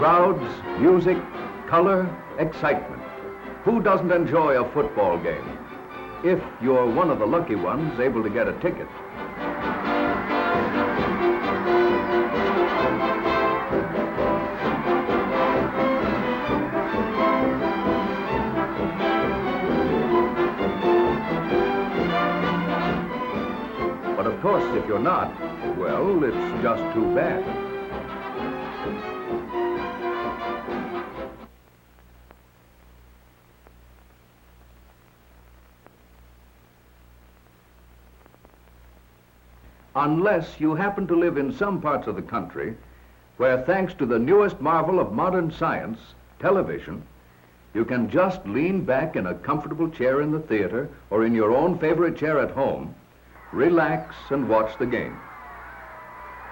Crowds, music, color, excitement. Who doesn't enjoy a football game? If you're one of the lucky ones able to get a ticket. But of course, if you're not, well, it's just too bad. Unless you happen to live in some parts of the country where, thanks to the newest marvel of modern science, television, you can just lean back in a comfortable chair in the theater or in your own favorite chair at home, relax and watch the game.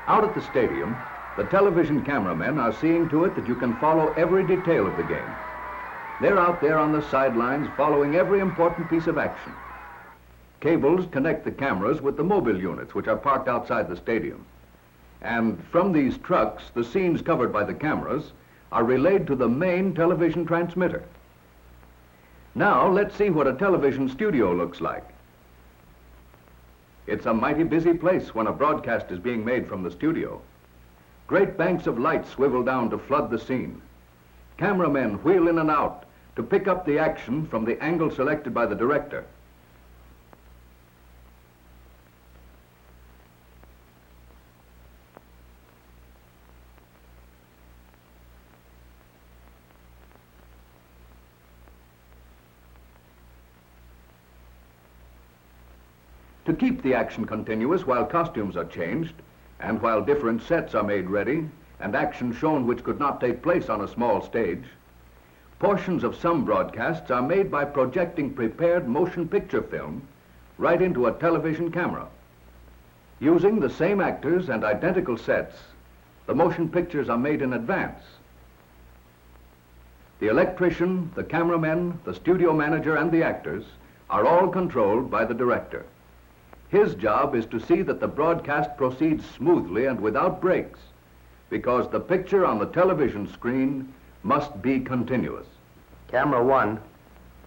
Out at the stadium, the television cameramen are seeing to it that you can follow every detail of the game. They're out there on the sidelines following every important piece of action. Cables connect the cameras with the mobile units, which are parked outside the stadium. And from these trucks, the scenes covered by the cameras are relayed to the main television transmitter. Now, let's see what a television studio looks like. It's a mighty busy place when a broadcast is being made from the studio. Great banks of light swivel down to flood the scene. Cameramen wheel in and out to pick up the action from the angle selected by the director. To keep the action continuous while costumes are changed, and while different sets are made ready, and action shown which could not take place on a small stage, portions of some broadcasts are made by projecting prepared motion picture film right into a television camera. Using the same actors and identical sets, the motion pictures are made in advance. The electrician, the cameramen, the studio manager, and the actors are all controlled by the director. His job is to see that the broadcast proceeds smoothly and without breaks, because the picture on the television screen must be continuous. Camera 1,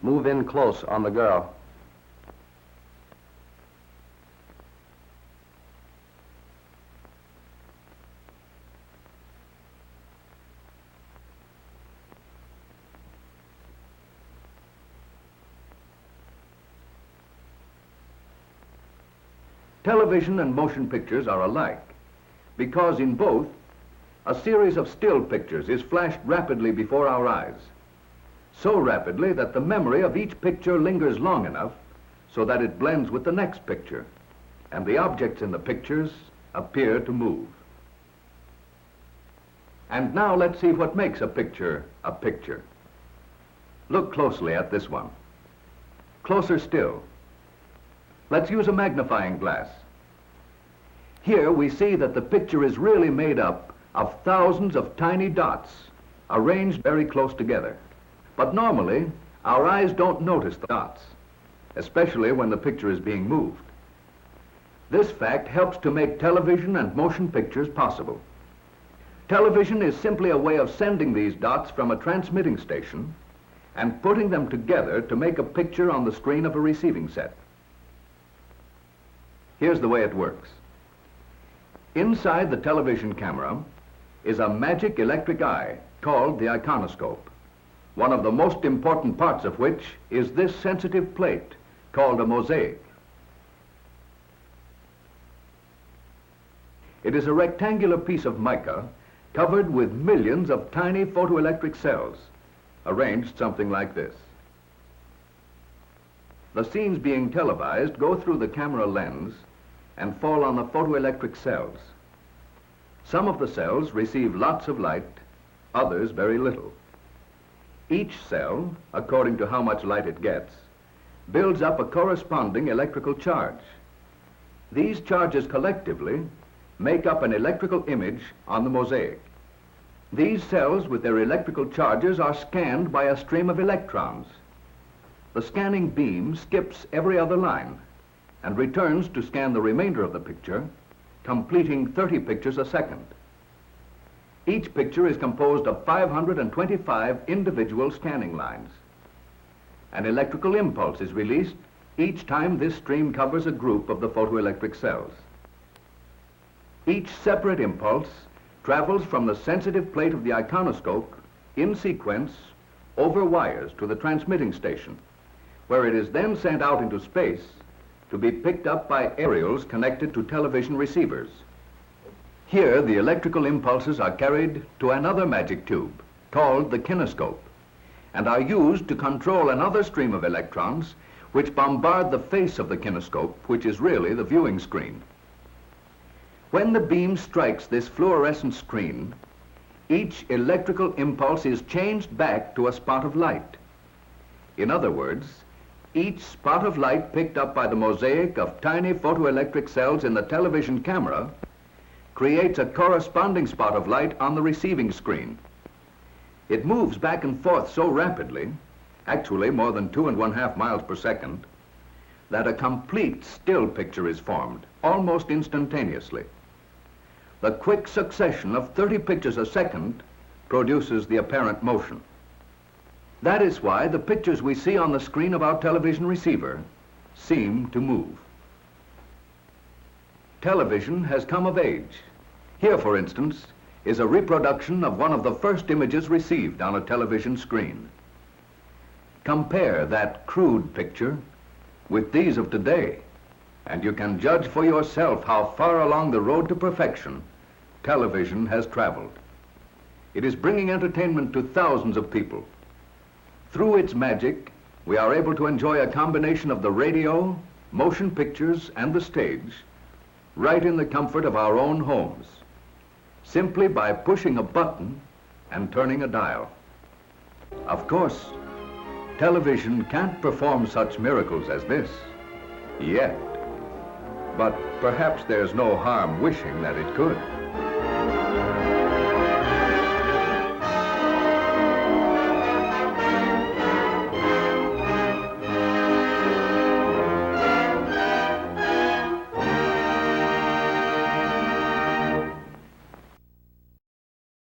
move in close on the girl. Television and motion pictures are alike, because in both, a series of still pictures is flashed rapidly before our eyes, so rapidly that the memory of each picture lingers long enough so that it blends with the next picture, and the objects in the pictures appear to move. And now let's see what makes a picture a picture. Look closely at this one. Closer still. Let's use a magnifying glass. Here we see that the picture is really made up of thousands of tiny dots arranged very close together. But normally, our eyes don't notice the dots, especially when the picture is being moved. This fact helps to make television and motion pictures possible. Television is simply a way of sending these dots from a transmitting station and putting them together to make a picture on the screen of a receiving set. Here's the way it works. Inside the television camera is a magic electric eye called the iconoscope, one of the most important parts of which is this sensitive plate called a mosaic. It is a rectangular piece of mica covered with millions of tiny photoelectric cells, arranged something like this. The scenes being televised go through the camera lens and fall on the photoelectric cells. Some of the cells receive lots of light, others very little. Each cell, according to how much light it gets, builds up a corresponding electrical charge. These charges collectively make up an electrical image on the mosaic. These cells with their electrical charges are scanned by a stream of electrons. The scanning beam skips every other line and returns to scan the remainder of the picture, completing 30 pictures a second. Each picture is composed of 525 individual scanning lines. An electrical impulse is released each time this stream covers a group of the photoelectric cells. Each separate impulse travels from the sensitive plate of the iconoscope in sequence over wires to the transmitting station, where it is then sent out into space to be picked up by aerials connected to television receivers. Here, the electrical impulses are carried to another magic tube, called the kinescope, and are used to control another stream of electrons which bombard the face of the kinescope, which is really the viewing screen. When the beam strikes this fluorescent screen, each electrical impulse is changed back to a spot of light. In other words, each spot of light picked up by the mosaic of tiny photoelectric cells in the television camera creates a corresponding spot of light on the receiving screen. It moves back and forth so rapidly, actually more than 2.5 miles per second, that a complete still picture is formed, almost instantaneously. The quick succession of 30 pictures a second produces the apparent motion. That is why the pictures we see on the screen of our television receiver seem to move. Television has come of age. Here, for instance, is a reproduction of one of the first images received on a television screen. Compare that crude picture with these of today, and you can judge for yourself how far along the road to perfection television has traveled. It is bringing entertainment to thousands of people. Through its magic, we are able to enjoy a combination of the radio, motion pictures, and the stage right in the comfort of our own homes, simply by pushing a button and turning a dial. Of course, television can't perform such miracles as this, yet. But perhaps there's no harm wishing that it could.